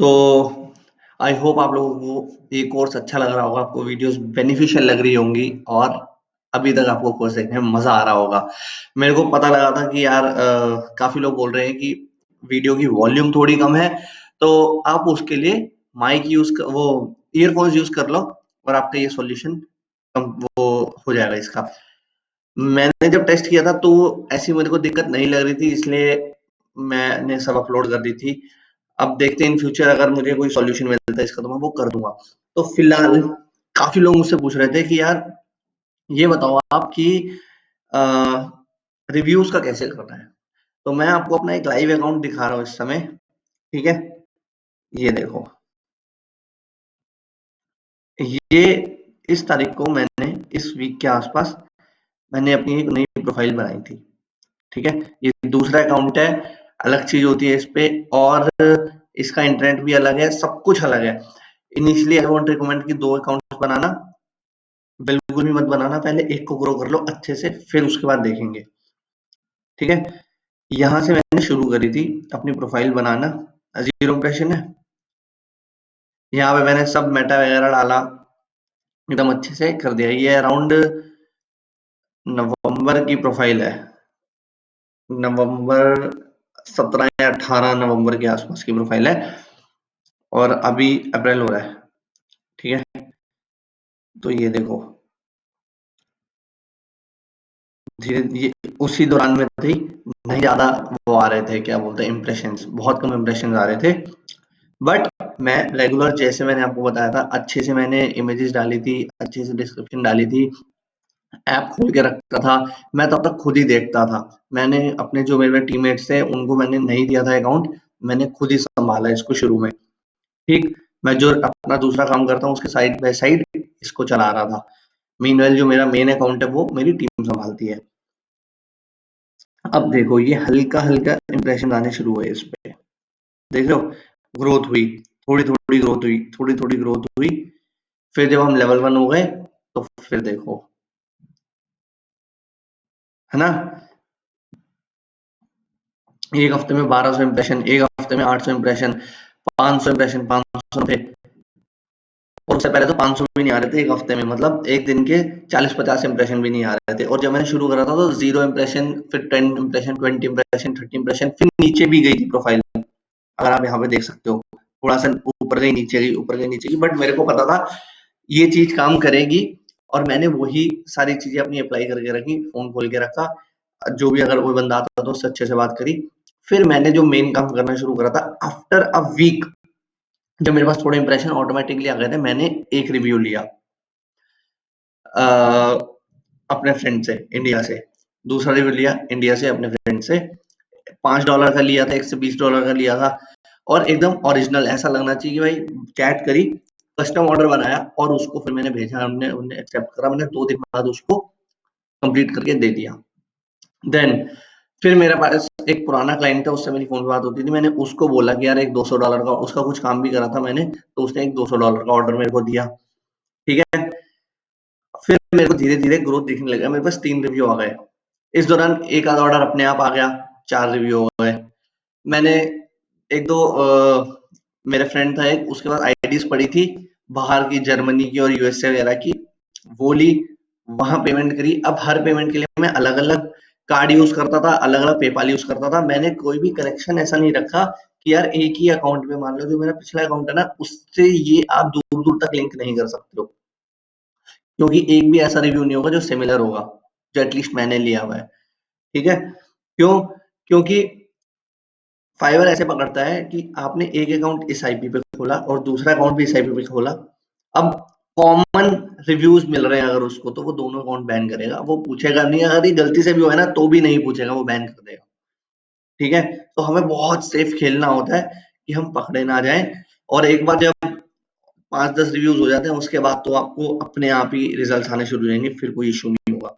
तो I hope आप लोगों को ये कोर्स अच्छा लग रहा होगा, आपको वीडियोस बेनिफिशियल लग रही होंगी और अभी तक आपको कोर्स देखने में मजा आ रहा होगा। मेरे को पता लगा था कि यार काफी लोग बोल रहे हैं कि वीडियो की वॉल्यूम थोड़ी कम है, तो आप उसके लिए माइक वो ईयरफोन्स यूज कर लो और आपका ये सॉल्यूशन वो हो जाएगा इसका। मैंने जब टेस्ट किया था तो ऐसी मेरे को दिक्कत नहीं लग रही थी, इसलिए मैंने सब अपलोड कर दी थी। अब देखते हैं इन फ्यूचर अगर मुझे कोई सॉल्यूशन मिलता है इसका तो मैं वो कर दूंगा। तो फिलहाल काफी लोग मुझसे पूछ रहे थे कि यार ये बताओ आप कि रिव्यूज का कैसे करना है। तो मैं आपको अपना एक लाइव अकाउंट दिखा रहा हूँ इस समय। ठीक है, ये देखो। ये इस तारीख को मैंने इस वीक के आसपास मैंने अपनी एक नई प्रोफाइल बनाई थी। ठीक है, ये दूसरा अकाउंट है, अलग चीज होती है इस पे, और इसका इंटरनेट भी अलग है, सब कुछ अलग है। इनिशियली आई वोंट रिकमेंड कि दो अकाउंट्स बनाना बिल्कुल भी मत बनाना, पहले एक को ग्रो कर लो अच्छे से, फिर उसके बाद देखेंगे। ठीक है, यहाँ से मैंने शुरू करी थी अपनी प्रोफाइल बनाना। जीरो इंप्रेशन है, यहाँ पे मैंने सब मेटा वगैरह डाला, एकदम अच्छे से कर दिया। ये अराउंड नवंबर की प्रोफाइल है, नवंबर 17 या 18 नवंबर के आसपास की प्रोफाइल है, और अभी अप्रैल हो रहा है। ठीक है, तो ये देखो, धीरे ये उसी दौरान में थी, नहीं ज्यादा वो आ रहे थे, क्या बोलते हैं, इम्प्रेशंस बहुत कम इम्प्रेशंस आ रहे थे। बट मैं रेगुलर, जैसे मैंने आपको बताया था, अच्छे से मैंने इमेजेस डाली थी, अच्छे से डिस्क्रिप्शन डाली थी, ऐप खोल के रखता था। मैं तब तक खुद ही देखता था। मैंने अपने जो मेरे टीममेट्स थे उनको मैंने नहीं दिया था अकाउंट, मैंने खुद ही संभाला इसको शुरू में। ठीक, मैं जो अपना दूसरा काम करता हूँ उसके साइड बाय साइड इसको चला रहा था। मीनवाइल जो मेरा मेन अकाउंट है वो मेरी टीम संभालती है। अब देखो, ये हल्का हल्का इंप्रेशन आने शुरू हुए इस पे, देख रहे हो, ग्रोथ हुई, थोड़ी थोड़ी ग्रोथ हुई, थोड़ी थोड़ी ग्रोथ हुई। फिर जब हम लेवल 1 हो गए तो फिर देखो, है ना, एक हफ्ते में 1200 इंप्रेशन, एक हफ्ते में 800 इंप्रेशन, 500 इंप्रेशन, 500 थे। और उससे पहले तो 500 भी नहीं आ रहे थे एक हफ्ते में, मतलब एक दिन के 40-50 इंप्रेशन भी नहीं आ रहे थे। और जब मैंने शुरू करा था तो 0 इंप्रेशन, फिर 10 इंप्रेशन, 20 इंप्रेशन, 30 इंप्रेशन, फिर नीचे भी गई थी प्रोफाइल। अगर आप यहाँ पे देख सकते हो, थोड़ा सा ऊपर गई नीचे गई, ऊपर गई नीचे गई, बट मेरे को पता था ये चीज काम करेगी, और मैंने वही सारी चीजें अपनी अप्लाई करके रखी, फोन खोल के रखा, जो भी अगर कोई बंदा आता था तो उससे अच्छे से बात करी। फिर मैंने जो मेन काम करना शुरू करा था आफ्टर अ वीक, जब मेरे पास थोड़े इंप्रेशन ऑटोमेटिकली आ गए थे, मैंने एक रिव्यू लिया अपने फ्रेंड से इंडिया से, दूसरा रिव्यू लिया इंडिया से अपने फ्रेंड से, $5 का लिया था, एक से $20 का लिया था, और एकदम ओरिजिनल ऐसा लगना चाहिए कि भाई चैट करी, कस्टम ऑर्डर बनाया और उसको फिर मैंने भेजा, उन्होंने उन्होंने एक्सेप्ट करा, मैंने 2 दिन बाद उसको कंप्लीट करके दे दिया। देन फिर मेरे पास एक पुराना क्लाइंट था, उससे मेरी फोन पे बात होती थी, मैंने उसको बोला कि यार एक $200 का, उसका कुछ काम भी करा था मैंने, तो उसने एक $200 का ऑर्डर मेरे को दिया। ठीक है, फिर मेरे को धीरे धीरे ग्रोथ दिखने लगा, मेरे पास 3 रिव्यू आ गए। इस दौरान एक आधा ऑर्डर अपने आप आ गया, 4 रिव्यू हो गए। मैंने एक दो मेरे फ्रेंड था एक, उसके पास आईडीज पड़ी थी बाहर की, जर्मनी की और यूएसए वगैरह की, वो ली, वहां पेमेंट करी। अब हर पेमेंट के लिए मैं अलग अलग कार्ड यूज करता था, अलग अलग पेपाल यूज करता था। मैंने कोई भी कनेक्शन ऐसा नहीं रखा कि यार एक ही अकाउंट में, मान लो जो मेरा पिछला अकाउंट है ना, उससे ये आप दूर दूर तक लिंक नहीं कर सकते हो, क्योंकि एक भी ऐसा रिव्यू नहीं होगा जो सिमिलर होगा, जो एटलीस्ट मैंने लिया हुआ है। ठीक है, क्यों? क्योंकि फाइवर ऐसे पकड़ता है कि आपने एक अकाउंट इस आईपी पे खोला और दूसरा अकाउंट भी इस आईपी पे खोला, अब कॉमन रिव्यूज मिल रहे हैं अगर उसको, तो वो दोनों अकाउंट बैन करेगा, वो पूछेगा नहीं, अगर ये गलती से भी हुआ है ना तो भी नहीं पूछेगा, वो बैन कर देगा। ठीक है, तो हमें बहुत सेफ खेलना होता है कि हम पकड़े ना जाएं। और एक बार जब 5-10 रिव्यूज हो जाते हैं उसके बाद तो आपको अपने आप ही रिजल्ट आने शुरू हो जाएंगे, फिर कोई इशू नहीं होगा।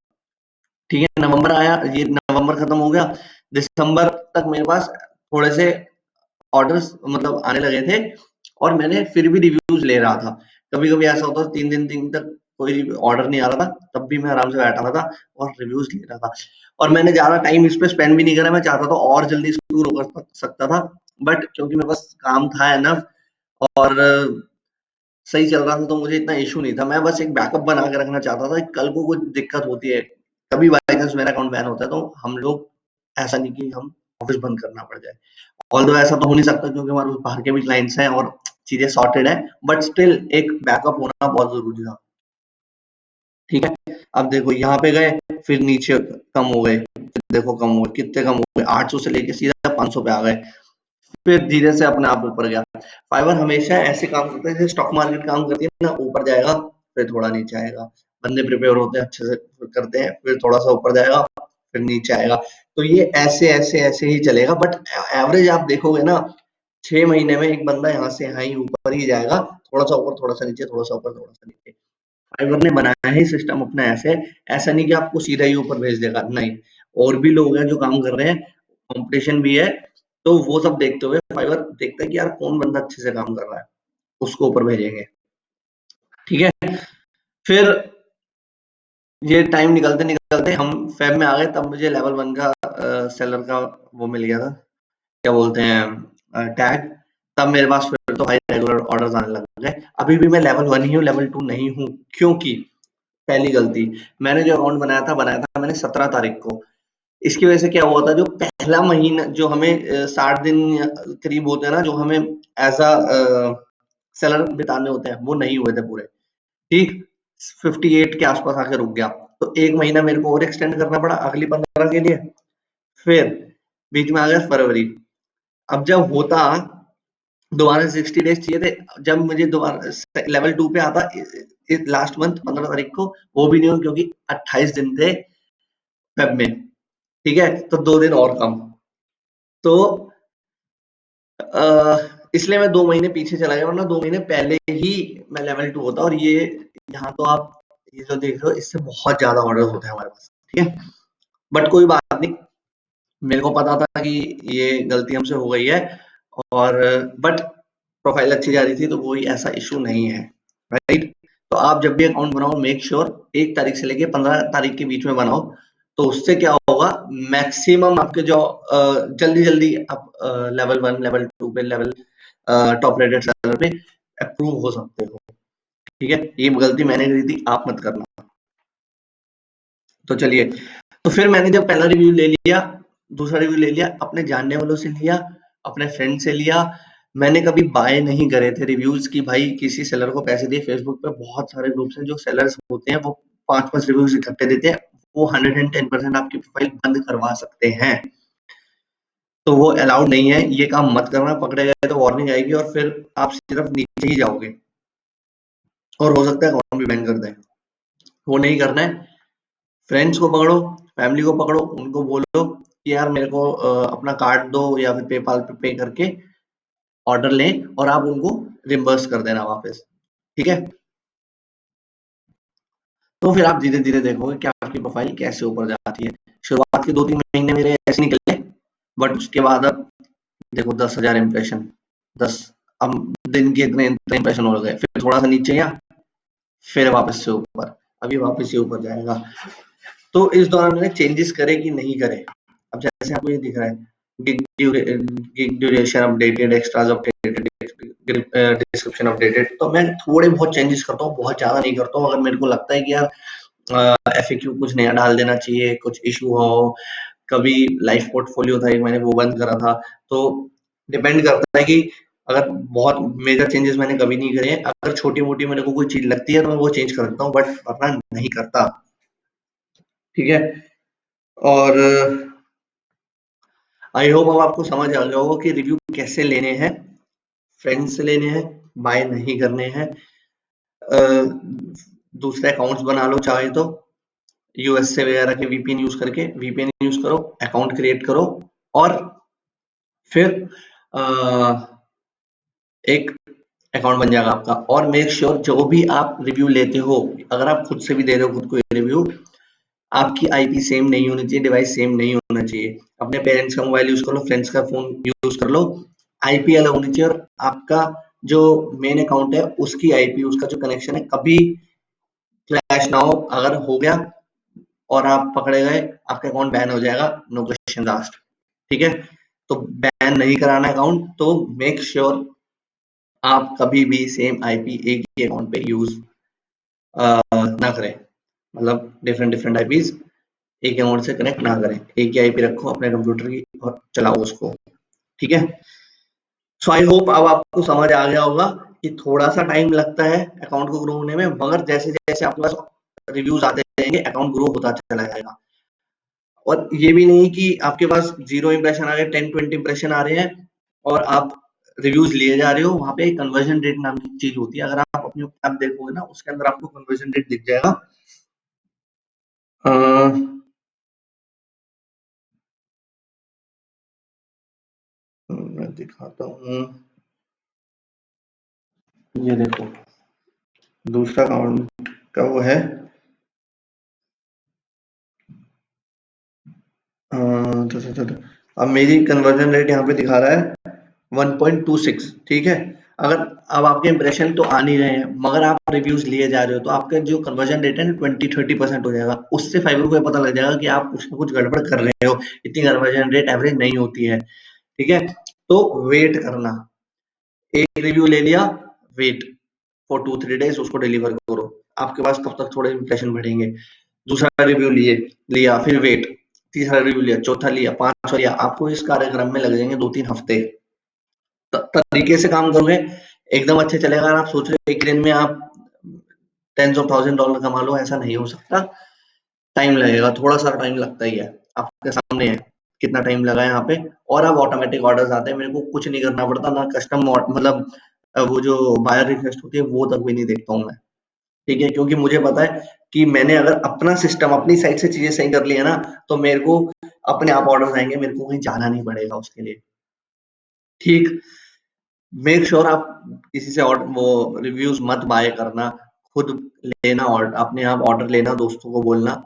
ठीक है, नवंबर आया, ये नवंबर खत्म हो गया, दिसंबर तक मेरे पास थोड़े से ऑर्डर्स मतलब आने लगे थे, और मैंने फिर भी रिव्यूज ले रहा था। कभी कभी ऐसा होता था 3 दिन तक कोई ऑर्डर नहीं आ रहा था, तब भी मैं आराम से बैठा था और रिव्यूज ले रहा था। और मैंने ज्यादा टाइम इस पे स्पेंड भी नहीं करा, मैं चाहता था और जल्दी इसको ग्रो कर सकता था, बट क्योंकि मेरे पास काम था एनफ, और सही चल रहा था तो मुझे इतना इश्यू नहीं था। मैं बस एक बैकअप बना के रखना चाहता था कि कल को कुछ दिक्कत होती है, कभी बाय चांस मेरा अकाउंट बैन होता है तो हम लोग ऐसा नहीं कि हम ऑफ़िस बंद करना पड़ जाए। ऑल्दो ऐसा तो हो नहीं सकता क्योंकि हमारे पास बाहर के भी क्लाइंट्स हैं और चीज़ें सॉर्टेड है, बट स्टिल एक बैकअप होना बहुत ज़रूरी था। ठीक है? अब देखो यहाँ पे गए, फिर नीचे कम हो गए, फिर देखो कम हो गए, कितने कम हो गए, 800 से लेके सीधा 500 पे आ गए। फिर धीरे से अपने आप ऊपर गया। फाइवर हमेशा ऐसे काम करता है जैसे स्टॉक मार्केट काम करती है ना, ऊपर जाएगा फिर थोड़ा नीचे आएगा। बंदे प्रिपेयर होते हैं, अच्छे से करते हैं, फिर थोड़ा सा ऊपर जाएगा फिर नीचे आएगा। तो ये ऐसे ऐसे ऐसे ही चलेगा, बट एवरेज आप देखोगे ना, 6 महीने में एक बंदा यहाँ से यहाँ ही ऊपर ही जाएगा, थोड़ा सा ऊपर थोड़ा सा नीचे, थोड़ा सा ऊपर थोड़ा सा नीचे। फाइवर ने बनाया ही सिस्टम अपना ऐसे, ऐसा नहीं कि आपको सीधा ही ऊपर भेज देगा, नहीं। और भी लोग हैं जो काम कर रहे हैं, कंपटीशन भी है, तो वो सब देखते हुए फाइवर देखता है कि यार कौन बंदा अच्छे से काम कर रहा है, उसको ऊपर भेजेंगे। ठीक है? फिर ये टाइम निकलते निकलते हम फेब में आ गए, तब मुझे लेवल 1 का सेलर का वो मिल गया था, क्या बोलते हैं, टैग। तब मेरे पास फिर तो भाई रेगुलर ऑर्डर्स आने लग गए। अभी भी मैं लेवल 1 ही हूँ, लेवल 2 नहीं हूँ, क्योंकि पहली गलती, मैंने जो अकाउंट बनाया था मैंने 17 तारीख को। इसकी वजह से क्या हुआ था, जो पहला महीना जो हमें 60 दिन करीब होते हैं ना, जो हमें एज़ सेलर बिताने होते हैं, वो नहीं हुए थे पूरे। ठीक? 58 के आस-पास आके रुक गया। तो 1 महीना मेरे को और एक्सटेंड करना पड़ा अगली 15 के लिए। फिर बीच में आ गया फरवरी। अब जब होता, दोबारा 60 डेज़ चाहिए थे। जब मुझे दोबारा लेवल 2 पे आता लास्ट मंथ 15 तारीख को, वो भी नहीं हुआ क्योंकि 28 दिन थे फेब में। ठीक है? तो 2 दिन और कम। तो इसलिए मैं 2 महीने पीछे चला गया, वरना 2 महीने पहले ही मैं लेवल 2 होता। और ये यहाँ तो आप ये जो देख रहे हो, इससे बहुत ज़्यादा ऑर्डर्स होते हैं हमारे पास। ठीक है? बट कोई बात नहीं, मेरे को पता था कि ये गलती हमसे हो गई है, और बट प्रोफाइल अच्छी जा रही थी तो कोई ऐसा इश्यू नहीं है, राइट? तो आप जब भी अकाउंट बनाओ, मेक श्योर 1 तारीख से लेके 15 तारीख के बीच में बनाओ। तो उससे क्या होगा, मैक्सिमम आपके जो जल्दी-जल्दी आप लेवल 1, लेवल 2 पे, लेवल टॉप रेटेड सेलर पे अप्रूव हो सकते हो। ठीक है? ये गलती मैंने करी थी, आप मत करना। तो चलिए, तो फिर मैंने जब पहला रिव्यू ले लिया, दूसरा रिव्यू ले लिया, अपने जानने वालों से लिया, अपने फ्रेंड से लिया। मैंने कभी बाय नहीं करे थे रिव्यूज कि भाई किसी सेलर को पैसे दिए। फेसबुक पे बहुत सारे ग्रुप्स हैं जो सेलर्स होते हैं, वो 5-5 रिव्यूज इकट्ठे देते हैं, वो 110% आपकी प्रोफाइल बंद करवा सकते हैं। तो वो अलाउड नहीं है, ये काम मत करना, पकड़े गए तो वार्निंग आएगी और फिर आप सिर्फ नीचे ही जाओगे और हो सकता है अकाउंट भी बैन कर दें। वो नहीं करना है। फ्रेंड्स को पकड़ो, फैमिली को पकड़ो, उनको बोलो कि यार मेरे को अपना कार्ड दो या फिर पेपाल पे पे करके ऑर्डर लें, और आप उनको रिम्बर्स कर देना वापस। ठीक है? तो फिर आप धीरे-धीरे देखोगे कि आपकी प्रोफाइल कैसे ऊपर जाती है। शुरुआत के 2-3 महीने मेरे ऐसे निकले, बट उसके बाद अब देखो 10,000 इम्प्रेशन, 10 अब दिन के इतने इतने इम्प्रेशन हो गए, फिर थोड़ा सा नीचे गया, फिर वापस से ऊपर, अभी वापस से ऊपर जाएगा। तो इस दौरान मैंने चेंजेस करे कि नहीं करे। अब जैसे आपको ये दिख रहा है, gig duration updated, extras updated, description updated, तो मैं थोड़े बहुत चेंजेस करता हूँ, बहुत ज्यादा नहीं करता हूँ। अगर मेरे को लगता है कि यार एफएक्यू कुछ नया डाल देना चाहिए, कुछ इशू हो, कभी लाइफ पोर्टफोलियो था एक, मैंने वो बंद करा था, तो डिपेंड करता है कि अगर बहुत मेजर चेंजेस मैंने कभी नहीं करे हैं। अगर छोटी मोटी मेरे को कोई चीज लगती है तो मैं वो चेंज कर देता हूँ, बट वरना नहीं करता। ठीक है? और आई होप अब आपको समझ आ गया होगा कि रिव्यू कैसे लेने हैं, फ्रेंड से लेने हैं, बाय नहीं करने हैं। अ, दूसरे अकाउंट्स बना लो चाहे तो, यूएस से वगैरह के वीपीएन यूज करके वीपीएन यूज करो, अकाउंट क्रिएट करो, और फिर अ, एक अकाउंट बन जाएगा आपका। और मेक श्योर जो भी आप रिव्यू लेते हो, अगर आप खुद से भी दे रहे हो खुद को रिव्यू, आपकी आईपी सेम नहीं होनी चाहिए, डिवाइस सेम नहीं होना चाहिए। अपने पेरेंट्स का मोबाइल यूज कर लो, फ्रेंड्स का फोन यूज कर लो, आईपी अलग होनी चाहिए, और आपका जो मेन अकाउंट है उसकी आईपी, उसका जो कनेक्शन है, कभी क्लैश ना हो। अगर हो गया और आप पकड़े गए, आपका अकाउंट बैन हो जाएगा, नो क्वेश्चन आस्क्ड। ठीक है? तो बैन नहीं कराना अकाउंट, तो मेक श्योर आप कभी भी सेम आईपी एक ही अकाउंट पे यूज ना करें, मतलब डिफरेंट डिफरेंट आईपीज एक अकाउंट से कनेक्ट ना करें, एक ही आईपी रखो अपने कंप्यूटर की और चलाओ उसको, ठीक है। सो आई होप अब आपको समझ आ गया होगा कि थोड़ा सा टाइम लगता है अकाउंट को ग्रो होने में, मगर जैसे जैसे आपके पास रिव्यूज आते जाएंगे अकाउंट ग्रो होता चला जाएगा। और ये भी नहीं कि आपके पास 0 इंप्रेशन आ गए, 10-20 इंप्रेशन आ रहे हैं और आप रिव्यूज लिए जा रहे हो। वहां पे कन्वर्जन रेट नाम की चीज होती है, अगर आप अपने ऐप देखोगे ना उसके अंदर आपको कन्वर्जन रेट दिख जाएगा। अ, मैं दिखाता हूँ, ये देखो दूसरा अकाउंट का वो है। अ, अब मेरी कन्वर्जन रेट यहाँ पे दिखा रहा है 1.26, ठीक है। अगर अब आपके इंप्रेशन तो आ नहीं रहे हैं मगर आप रिव्यूज लिए जा रहे हो तो आपका जो कन्वर्जन रेट है 20-30% हो जाएगा। उससे फाइवर को ये पता लग जाएगा कि आप कुछ ना कुछ गड़बड़ कर रहे हो, इतनी कन्वर्जन रेट एवरेज नहीं होती है, ठीक है। तो वेट करना, एक रिव्यू ले लिया, वेट फॉर 2-3 डेज, उसको डिलीवर करो, आपके पास तब तक थोड़े इंप्रेशन बढ़ेंगे। दूसरा रिव्यू लिए लिया, फिर वेट, तीसरा रिव्यू लिया, चौथा लिया, पांचवा लिया, आपको इस कार्यक्रम में लग जाएंगे 2-3 हफ्ते। तरीके से काम करोगे एकदम अच्छे चलेगा। अगर आप सोच रहे हो एक दिन में आप टेंस ऑफ $1000 कमा लो, ऐसा नहीं हो सकता, टाइम लगेगा, थोड़ा सा टाइम लगता ही है। आपके सामने है कितना टाइम लगा है यहाँ पे। और अब ऑटोमेटिक ऑर्डर्स आते हैं, मेरे को कुछ नहीं करना पड़ता, ना कस्टम मतलब वो जो बायर रिक्वेस्ट होती है वो तक भी नहीं देखता हूँ मैं, ठीक है। क्योंकि मुझे पता है कि मैंने अगर अपना सिस्टम अपनी साइड से चीजें सही कर ली है ना तो मेरे को अपने आप ऑर्डर आएंगे, मेरे को कहीं जाना नहीं पड़ेगा उसके लिए, ठीक। मेक श्योर आप किसी से वो रिव्यूज मत बाय करना, खुद लेना और अपने आप ऑर्डर लेना, दोस्तों को बोलना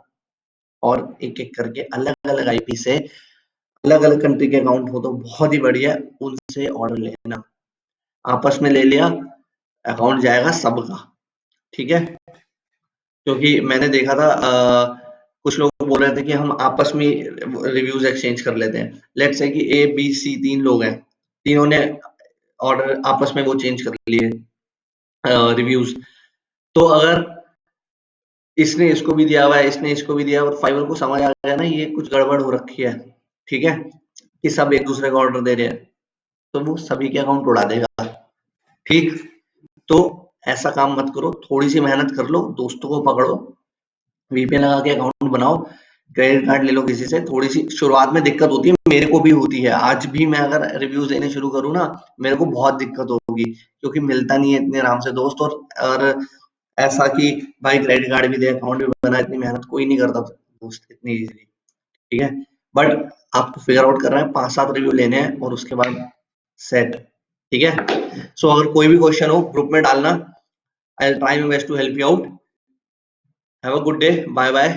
और एक एक करके अलग अलग आईपी से अलग अलग कंट्री के अकाउंट हो तो बहुत ही बढ़िया है, उनसे ऑर्डर लेना। आपस में ले लिया अकाउंट जाएगा सबका, ठीक है। क्योंकि मैंने देखा था कुछ लोग बोल रहे थे कि हम आपस में रिव्यूज एक्सचेंज कर लेते हैं। लेट्स से कि ए बी सी 3 लोग हैं, तीनों ने ऑर्डर आपस में वो चेंज कर लिए रिव्यूज। तो अगर इसने इसको भी दिया हुआ है, इसने इसको भी दिया, और फाइवर को समझ आ गया ना ये कुछ गड़बड़ हो रखी है, ठीक है, कि सब एक दूसरे का ऑर्डर दे रहे हैं, तो वो सभी के अकाउंट उड़ा देगा, ठीक। तो ऐसा काम मत करो, थोड़ी सी मेहनत कर लो, दोस्तों को पकड़ो, वीपीएन लगा के अकाउंट बनाओ, क्रेडिट कार्ड ले लो किसी से। थोड़ी सी शुरुआत में दिक्कत होती है, मेरे को भी होती है, आज भी मैं अगर रिव्यूज देने शुरू करूँ ना मेरे को बहुत दिक्कत होगी, क्योंकि मिलता नहीं है इतने आराम से दोस्त। और ऐसा कि भाई क्रेडिट कार्ड भी दे अकाउंट भी बना, इतनी मेहनत कोई नहीं करता दोस्त इतनी इजीली, ठीक है। बट आपको फिगर आउट करना है, 5-7 रिव्यू लेने हैं और उसके बाद सेट, ठीक है। सो अगर कोई भी क्वेश्चन हो ग्रुप में डालना, I will try my best to help you out. Have a good day, bye bye.